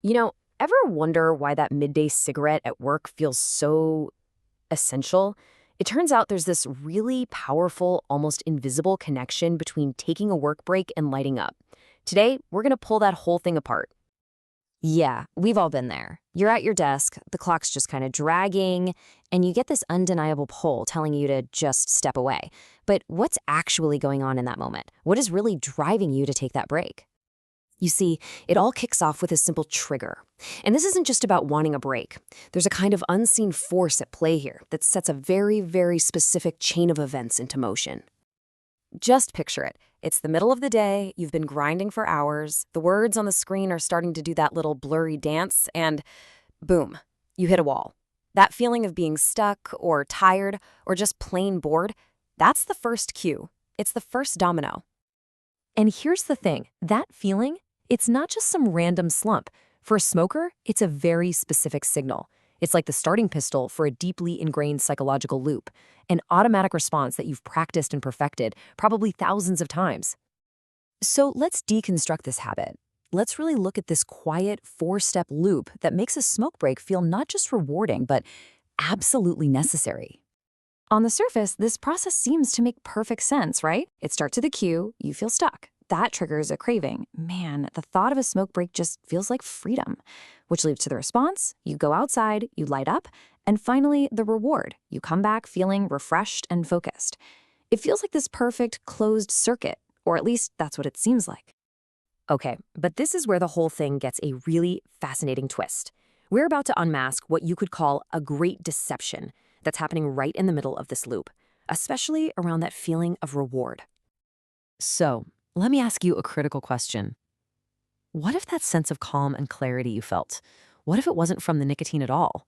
You know, ever wonder why that midday cigarette at work feels so essential? It turns out there's this really powerful, almost invisible connection between taking a work break and lighting up. Today, we're going to pull that whole thing apart. Yeah, we've all been there. You're at your desk, the clock's just kind of dragging, and you get this undeniable pull telling you to just step away. But what's actually going on in that moment? What is really driving you to take that break? You see, it all kicks off with a simple trigger. And this isn't just about wanting a break. There's a kind of unseen force at play here that sets a very, very specific chain of events into motion. Just picture it. It's the middle of the day, you've been grinding for hours, the words on the screen are starting to do that little blurry dance, and boom, you hit a wall. That feeling of being stuck or tired or just plain bored, that's the first cue. It's the first domino. And here's the thing, that feeling, it's not just some random slump. For a smoker, it's a very specific signal. It's like the starting pistol for a deeply ingrained psychological loop, an automatic response that you've practiced and perfected, probably thousands of times. So let's deconstruct this habit. Let's really look at this quiet four-step loop that makes a smoke break feel not just rewarding, but absolutely necessary. On the surface, this process seems to make perfect sense, right? It starts with a cue, you feel stuck. That triggers a craving. Man, the thought of a smoke break just feels like freedom. Which leads to the response, you go outside, you light up, and finally, the reward. You come back feeling refreshed and focused. It feels like this perfect closed circuit, or at least that's what it seems like. Okay, but this is where the whole thing gets a really fascinating twist. We're about to unmask what you could call a great deception that's happening right in the middle of this loop, especially around that feeling of reward. So, let me ask you a critical question. What if that sense of calm and clarity you felt? What if it wasn't from the nicotine at all?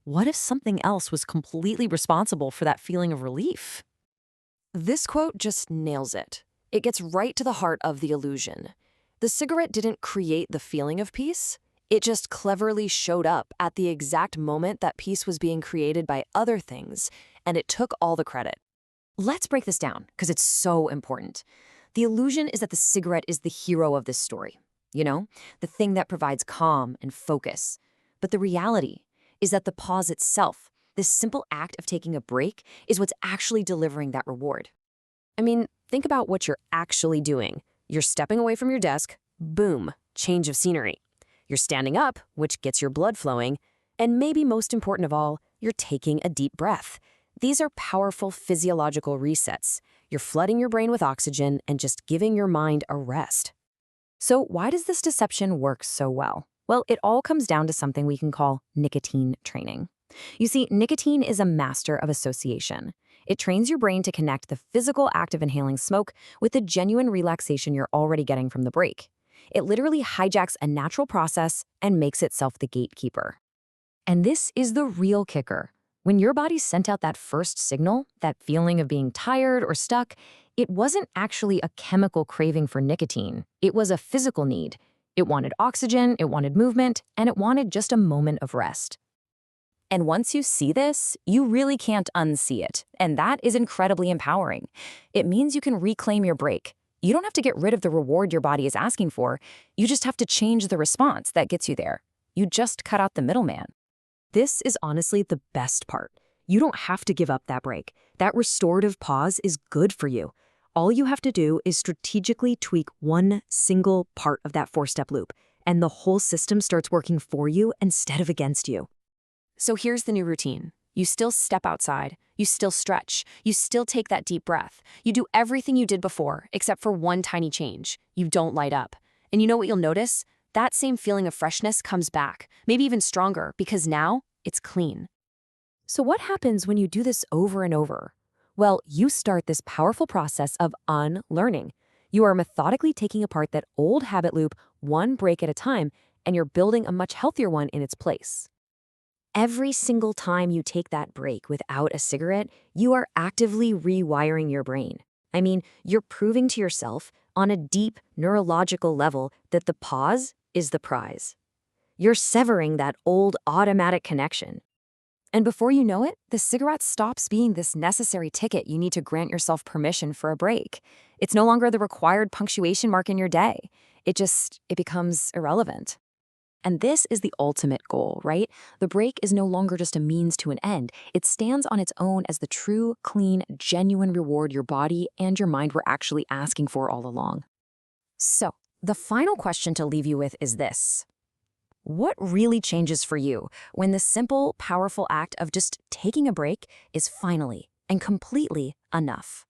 What if something else was completely responsible for that feeling of relief? This quote just nails it. It gets right to the heart of the illusion. The cigarette didn't create the feeling of peace. It just cleverly showed up at the exact moment that peace was being created by other things, and it took all the credit. Let's break this down, because it's so important. The illusion is that the cigarette is the hero of this story. You know, the thing that provides calm and focus. But the reality is that the pause itself, this simple act of taking a break, is what's actually delivering that reward. I mean, think about what you're actually doing. You're stepping away from your desk, boom, change of scenery. You're standing up, which gets your blood flowing, and maybe most important of all, you're taking a deep breath. These are powerful physiological resets. You're flooding your brain with oxygen and just giving your mind a rest. So why does this deception work so well? Well, it all comes down to something we can call nicotine training. You see, nicotine is a master of association. It trains your brain to connect the physical act of inhaling smoke with the genuine relaxation you're already getting from the break. It literally hijacks a natural process and makes itself the gatekeeper. And this is the real kicker. When your body sent out that first signal, that feeling of being tired or stuck, it wasn't actually a chemical craving for nicotine. It was a physical need. It wanted oxygen, it wanted movement, and it wanted just a moment of rest. And once you see this, you really can't unsee it. And that is incredibly empowering. It means you can reclaim your break. You don't have to get rid of the reward your body is asking for. You just have to change the response that gets you there. You just cut out the middleman. This is honestly the best part. You don't have to give up that break. That restorative pause is good for you. All you have to do is strategically tweak one single part of that four-step loop, and the whole system starts working for you instead of against you. So here's the new routine. You still step outside, you still stretch, you still take that deep breath. You do everything you did before, except for one tiny change. You don't light up. And you know what you'll notice? That same feeling of freshness comes back, maybe even stronger, because now it's clean. So what happens when you do this over and over? Well, you start this powerful process of unlearning. You are methodically taking apart that old habit loop one break at a time, and you're building a much healthier one in its place. Every single time you take that break without a cigarette, you are actively rewiring your brain. I mean, you're proving to yourself on a deep neurological level that the pause is the prize. You're severing that old automatic connection. And before you know it, the cigarette stops being this necessary ticket you need to grant yourself permission for a break. It's no longer the required punctuation mark in your day. It becomes irrelevant. And this is the ultimate goal, right? The break is no longer just a means to an end. It stands on its own as the true, clean, genuine reward your body and your mind were actually asking for all along. So, the final question to leave you with is this. What really changes for you when the simple, powerful act of just taking a break is finally and completely enough?